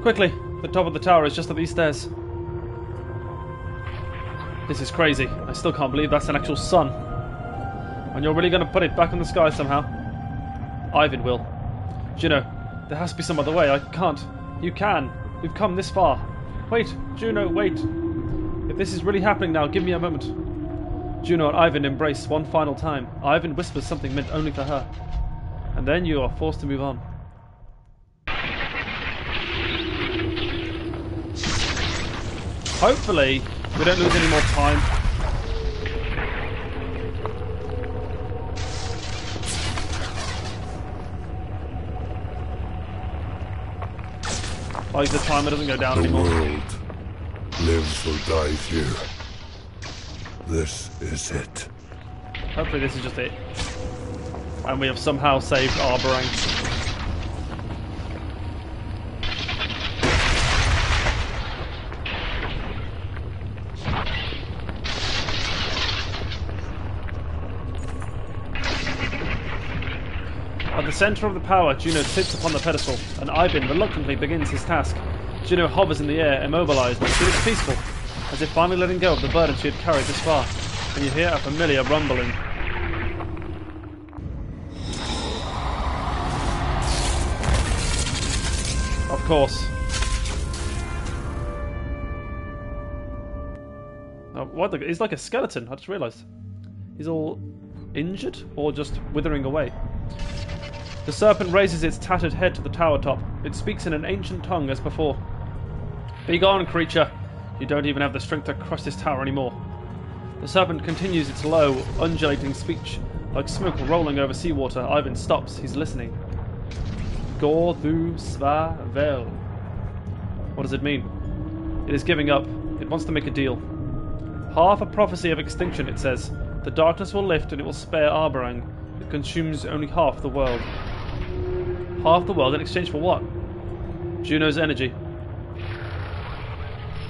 Quickly! The top of the tower is just up these stairs. This is crazy. I still can't believe that's an actual sun. And you're really going to put it back in the sky somehow? Ivan will. Juno, there has to be some other way. I can't. You can. We've come this far. Wait, Juno, wait. If this is really happening now, give me a moment. Juno and Ivan embrace one final time. Ivan whispers something meant only for her. And then you are forced to move on. Hopefully, we don't lose any more time. Like the timer doesn't go down anymore. The world lives or dies here. This is it. Hopefully this is just it. And we have somehow saved our brain. At the centre of the power, Juno sits upon the pedestal, and Ivan reluctantly begins his task. Juno hovers in the air, immobilised, but she looks peaceful, as if finally letting go of the burden she had carried this far. And you hear a familiar rumbling. Of course. Oh, what? He's like a skeleton, I just realised. He's all injured, or just withering away. The serpent raises its tattered head to the tower top. It speaks in an ancient tongue as before. Be gone, creature. You don't even have the strength to crush this tower anymore. The serpent continues its low, undulating speech, like smoke rolling over seawater. Ivan stops. He's listening. Gor thu sva vel. What does it mean? It is giving up. It wants to make a deal. Half a prophecy of extinction, it says. The darkness will lift and it will spare Arborang. It consumes only half the world. Half the world in exchange for what? Juno's energy.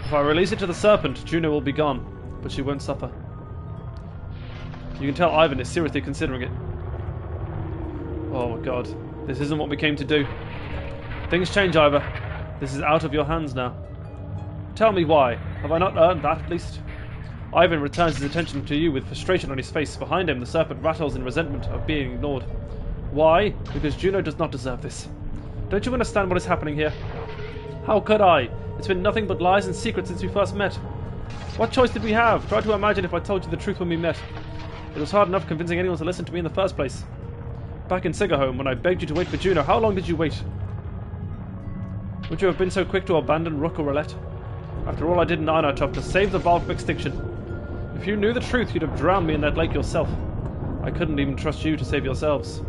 If I release it to the serpent, Juno will be gone, but she won't suffer. You can tell Ivan is seriously considering it. Oh my god, this isn't what we came to do. Things change, Ivar. This is out of your hands now. Tell me why. Have I not earned that, at least? Ivan returns his attention to you with frustration on his face. Behind him, the serpent rattles in resentment of being ignored. Why? Because Juno does not deserve this. Don't you understand what is happening here? How could I? It's been nothing but lies and secrets since we first met. What choice did we have? Try to imagine if I told you the truth when we met. It was hard enough convincing anyone to listen to me in the first place. Back in Sigurholm, when I begged you to wait for Juno, how long did you wait? Would you have been so quick to abandon Rook or Roulette? After all I did in Einartoft to save the Valve from extinction. If you knew the truth, you'd have drowned me in that lake yourself. I couldn't even trust you to save yourselves.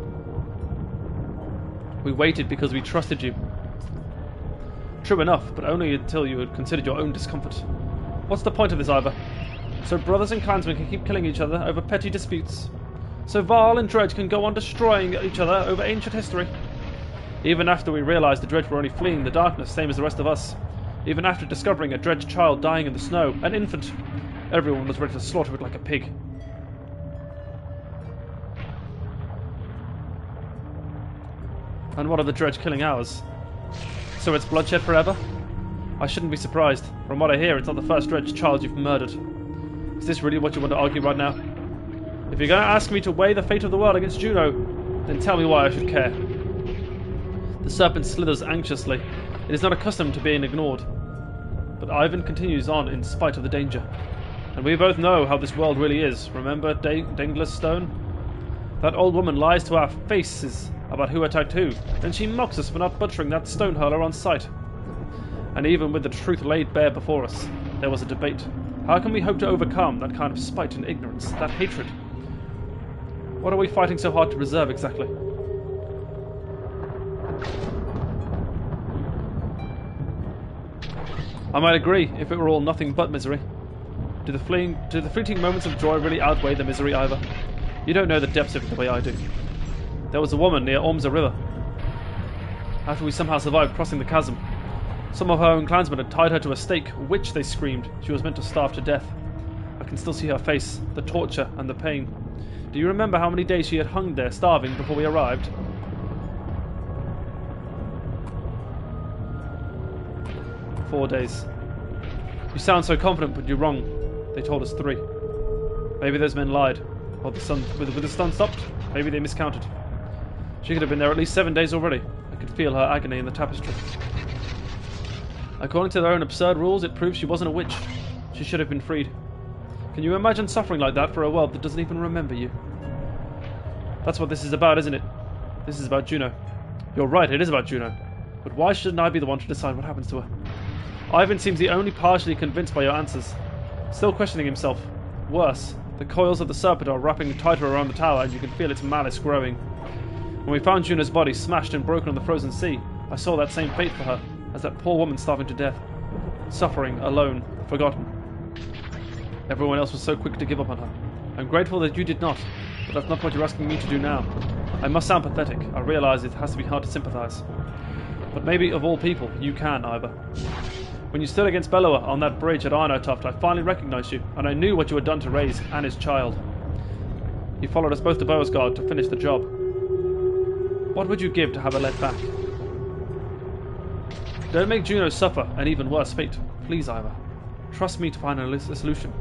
We waited because we trusted you. True enough, but only until you had considered your own discomfort. What's the point of this, Ivar? So brothers and clansmen can keep killing each other over petty disputes. So Varl and Dredge can go on destroying each other over ancient history. Even after we realised the Dredge were only fleeing the darkness, same as the rest of us. Even after discovering a Dredge child dying in the snow, an infant, everyone was ready to slaughter it like a pig. And what are the Dredge killing ours? So it's bloodshed forever? I shouldn't be surprised. From what I hear, it's not the first Dredge child you've murdered. Is this really what you want to argue right now? If you're going to ask me to weigh the fate of the world against Juno, then tell me why I should care. The serpent slithers anxiously. It is not accustomed to being ignored. But Ivan continues on in spite of the danger. And we both know how this world really is. Remember Dengler's stone? That old woman lies to our faces about who attacked who. Then she mocks us for not butchering that stone hurler on sight. And even with the truth laid bare before us, there was a debate. How can we hope to overcome that kind of spite and ignorance, that hatred? What are we fighting so hard to preserve exactly? I might agree if it were all nothing but misery. Do the fleeting moments of joy really outweigh the misery, Ivar? You don't know the depths of it the way I do. There was a woman near Ormsa River. After we somehow survived crossing the chasm, some of her own clansmen had tied her to a stake, which, they screamed, she was meant to starve to death. I can still see her face, the torture and the pain. Do you remember how many days she had hung there starving before we arrived? 4 days. You sound so confident, but you're wrong. They told us 3. Maybe those men lied. Or the sun, with the sun stopped, maybe they miscounted. She could have been there at least 7 days already. I could feel her agony in the tapestry. According to their own absurd rules, it proves she wasn't a witch. She should have been freed. Can you imagine suffering like that for a world that doesn't even remember you? That's what this is about, isn't it? This is about Juno. You're right, it is about Juno. But why shouldn't I be the one to decide what happens to her? Ivan seems the only partially convinced by your answers. Still questioning himself. Worse, the coils of the serpent are wrapping tighter around the tower and you can feel its malice growing. When we found Juno's body smashed and broken on the frozen sea, I saw that same fate for her, as that poor woman starving to death. Suffering, alone, forgotten. Everyone else was so quick to give up on her. I'm grateful that you did not, but that's not what you're asking me to do now. I must sound pathetic. I realize it has to be hard to sympathize. But maybe, of all people, you can, Ivor. When you stood against Bellower on that bridge at Arnotuft, I finally recognized you, and I knew what you had done to raise Annie's child. You followed us both to Beauregard to finish the job. What would you give to have her let back? Don't make Juno suffer an even worse fate. Please, Ivor. Trust me to find a solution.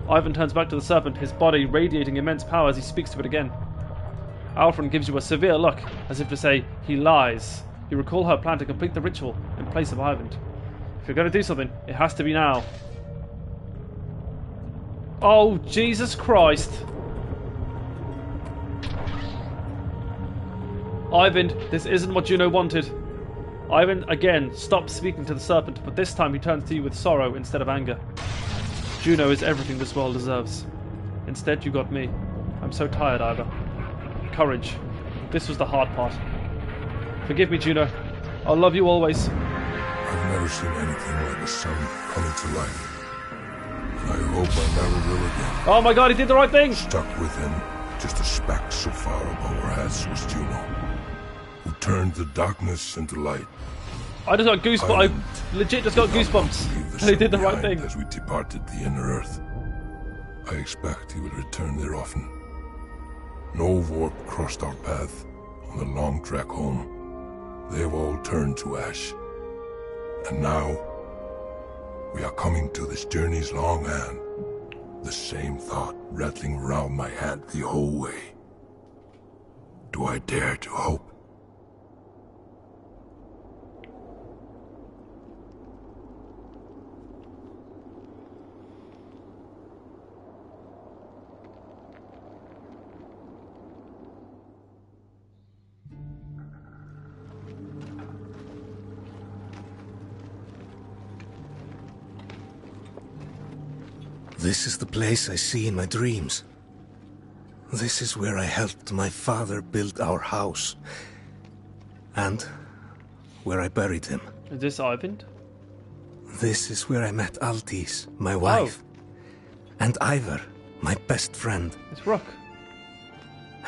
Ivan turns back to the serpent, his body radiating immense power as he speaks to it again. Alfred gives you a severe look, as if to say, he lies. You recall her plan to complete the ritual in place of Ivan. If you're going to do something, it has to be now. Oh, Jesus Christ. Ivan, this isn't what Juno wanted. Ivan, again, stops speaking to the serpent, but this time he turns to you with sorrow instead of anger. Juno is everything this world deserves. Instead, you got me. I'm so tired, Ivor. Courage. This was the hard part. Forgive me, Juno. I'll love you always. I've never seen anything like the sun coming to life. And I hope I never will again. Oh my god, he did the right thing! Stuck within, just a speck so far above our heads was Juno, who turned the darkness into light. I just got goosebumps. I legit just got goosebumps. He did the right thing. As we departed the inner earth, I expect he will return there often. No Vorp crossed our path on the long trek home. They have all turned to ash. And now, we are coming to this journey's long end. The same thought rattling around my head the whole way. Do I dare to hope? This is the place I see in my dreams. This is where I helped my father build our house. And where I buried him. Is this Ivan? This is where I met Altis, my wife. And Ivor, my best friend. It's Rook.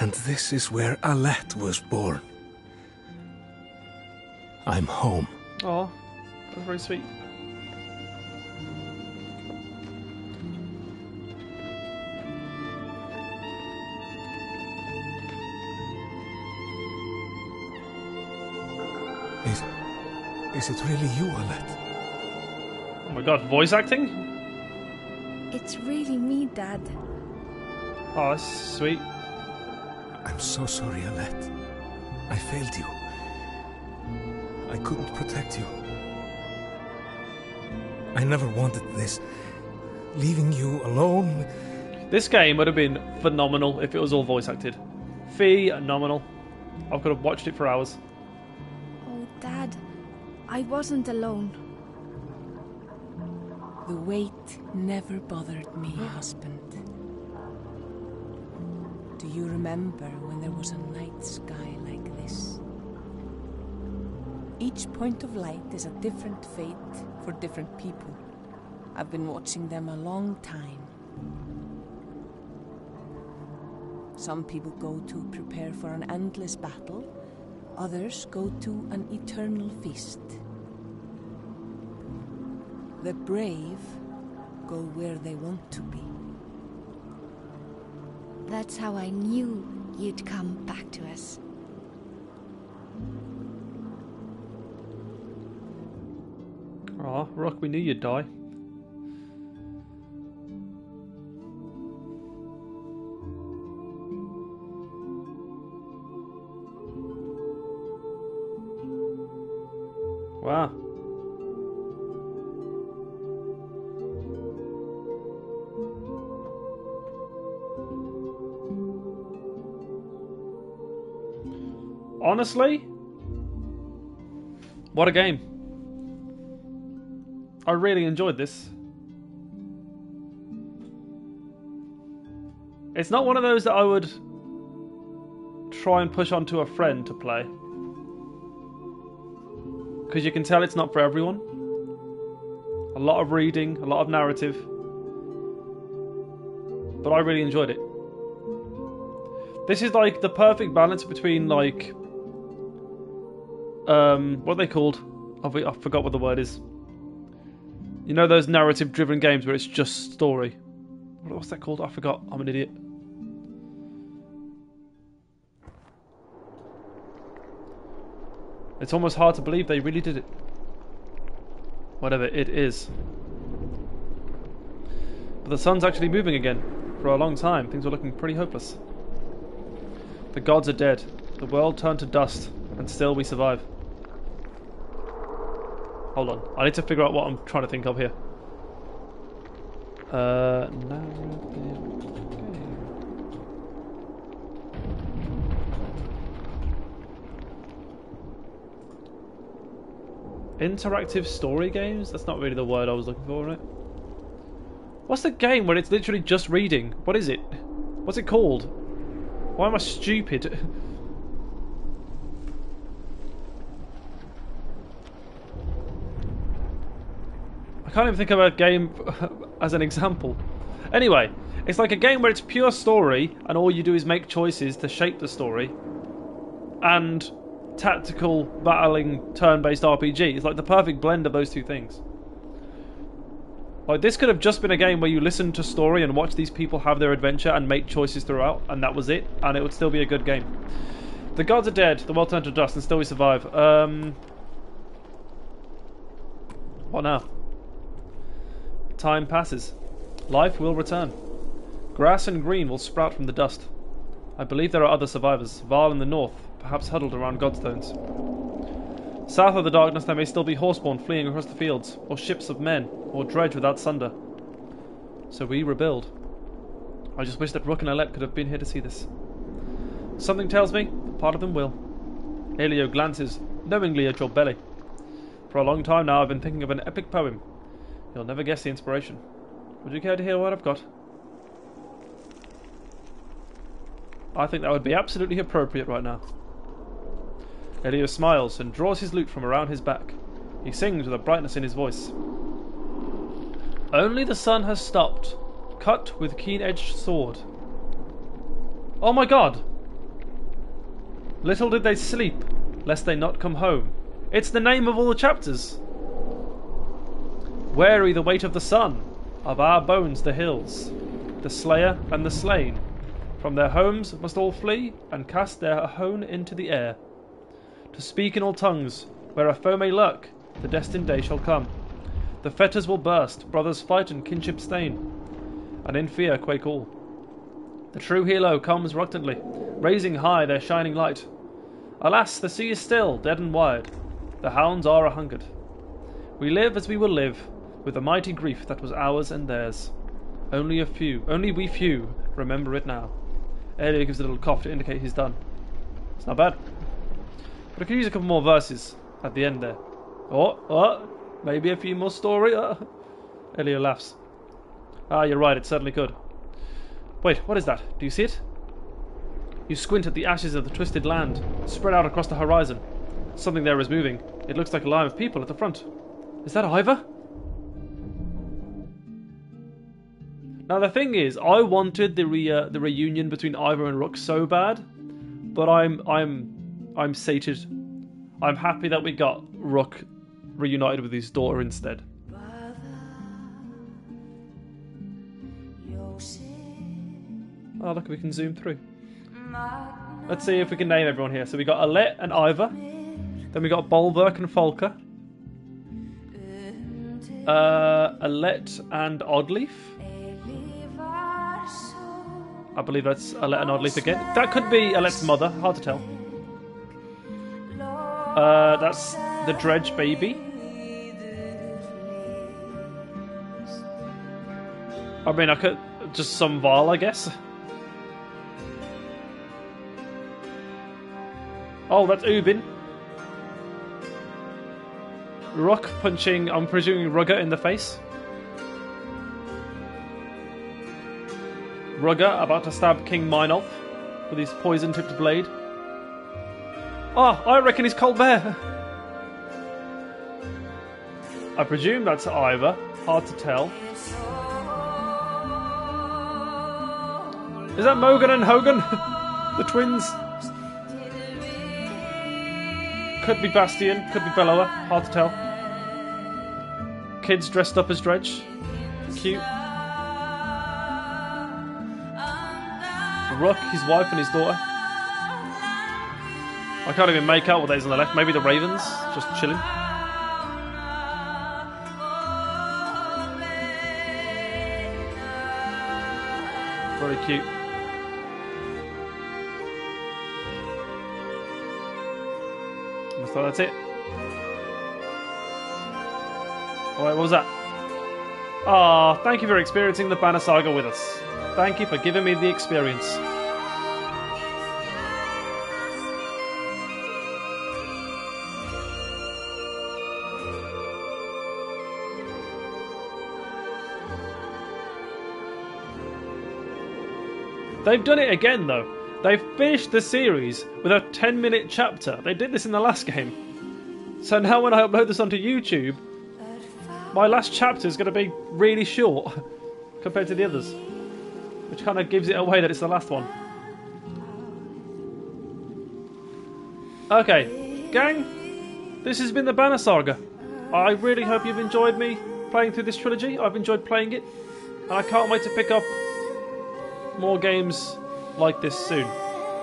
And this is where Alette was born. I'm home. Oh, that's very sweet. Is it really you, Alette? Oh my god, voice acting? It's really me, Dad. Oh, that's sweet. I'm so sorry, Alette. I failed you. I couldn't protect you. I never wanted this. Leaving you alone. This game would have been phenomenal if it was all voice acted. Phenomenal. I could have watched it for hours. Oh, Dad, I wasn't alone. The weight never bothered me, husband. Do you remember when there was a night sky like this? Each point of light is a different fate for different people. I've been watching them a long time. Some people go to prepare for an endless battle. Others go to an eternal feast. The brave go where they want to be. That's how I knew you'd come back to us. Aw, Rook, we knew you'd die. Wow. Honestly, what a game. I really enjoyed this. It's not one of those that I would try and push onto a friend to play, because you can tell it's not for everyone. A lot of reading, a lot of narrative, but I really enjoyed it. This is like the perfect balance between like what are they called? I forgot what the word is. You know those narrative-driven games where it's just story. What's that called? I forgot. I'm an idiot. It's almost hard to believe they really did it. Whatever it is. But the sun's actually moving again. For a long time, things were looking pretty hopeless. The gods are dead. The world turned to dust, and still we survive. Hold on. I need to figure out what I'm trying to think of here. Narrative game. Interactive story games? That's not really the word I was looking for, right? What's the game where it's literally just reading? What is it? What's it called? Why am I stupid? I can't even think of a game as an example. Anyway, it's like a game where it's pure story and all you do is make choices to shape the story, and tactical battling turn-based RPG. It's like the perfect blend of those two things. Like, this could have just been a game where you listen to story and watch these people have their adventure and make choices throughout, and that was it, and it would still be a good game. The gods are dead, the world turned to dust, and still we survive. What now? Time passes. Life will return. Grass and green will sprout from the dust. I believe there are other survivors, Val in the north, perhaps huddled around godstones. South of the darkness there may still be horseborn fleeing across the fields, or ships of men, or dredge without sunder. So we rebuild. I just wish that Rook and Alette could have been here to see this. Something tells me that part of them will. Elio glances knowingly at your belly. For a long time now I've been thinking of an epic poem. You'll never guess the inspiration. Would you care to hear what I've got? I think that would be absolutely appropriate right now. Elio smiles and draws his lute from around his back. He sings with a brightness in his voice. Only the sun has stopped, cut with keen-edged sword. Oh my god! Little did they sleep, lest they not come home. It's the name of all the chapters. Weary the weight of the sun, of our bones the hills, the slayer and the slain, from their homes must all flee, and cast their hone into the air. To speak in all tongues, where a foe may lurk, the destined day shall come. The fetters will burst, brothers fight and kinship stain, and in fear quake all. The true hero comes reluctantly, raising high their shining light. Alas, the sea is still, dead and wide, the hounds are a-hungered. We live as we will live, with the mighty grief that was ours and theirs. Only we few, remember it now. Elio gives a little cough to indicate he's done. It's not bad. But I could use a couple more verses at the end there. Maybe a few more story. Elio laughs. Ah, you're right, it certainly could. Wait, what is that? Do you see it? You squint at the ashes of the twisted land, spread out across the horizon. Something there is moving. It looks like a line of people at the front. Is that Ivor? Now the thing is, I wanted the reunion between Ivor and Rook so bad, but I'm sated. I'm happy that we got Rook reunited with his daughter instead. Oh look, we can zoom through. Let's see if we can name everyone here. So we got Alette and Ivor. Then we got Bolverk and Folker. Alette and Oddleaf. I believe that's Alette and Oddleaf again. That could be Alette's mother. Hard to tell. That's the Dredge baby. I mean, I could just some Val, I guess. Oh, that's Ubin. Rock punching, I'm presuming Rugger in the face. Rugger about to stab King Minolf with his poison-tipped blade. Oh, I reckon he's Colbert. I presume that's Ivor. Hard to tell. Is that Mogan and Hogan? The twins? Could be Bastion, could be Bellower. Hard to tell. Kids dressed up as Dredge. Cute. Rook, his wife and his daughter. I can't even make out what that is on the left. Maybe the Ravens, just chilling. Very cute. So that's it. Alright, what was that? Ah, thank you for experiencing the Banner Saga with us. Thank you for giving me the experience. They've done it again, though. They've finished the series with a 10-minute chapter. They did this in the last game. So now when I upload this onto YouTube, my last chapter is going to be really short compared to the others. Which kind of gives it away that it's the last one. Okay, gang, this has been the Banner Saga. I really hope you've enjoyed me playing through this trilogy. I've enjoyed playing it. And I can't wait to pick up more games like this soon.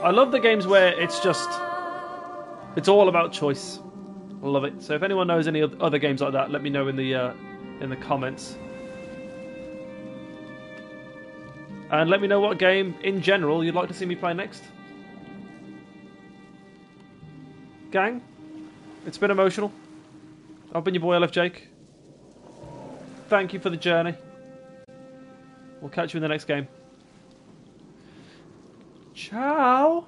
I love the games where it's all about choice. I love it. So if anyone knows any other games like that, let me know in the comments. And let me know what game, in general, you'd like to see me play next. Gang, it's been emotional. I've been your boy, LF Jake. Thank you for the journey. We'll catch you in the next game. Ciao!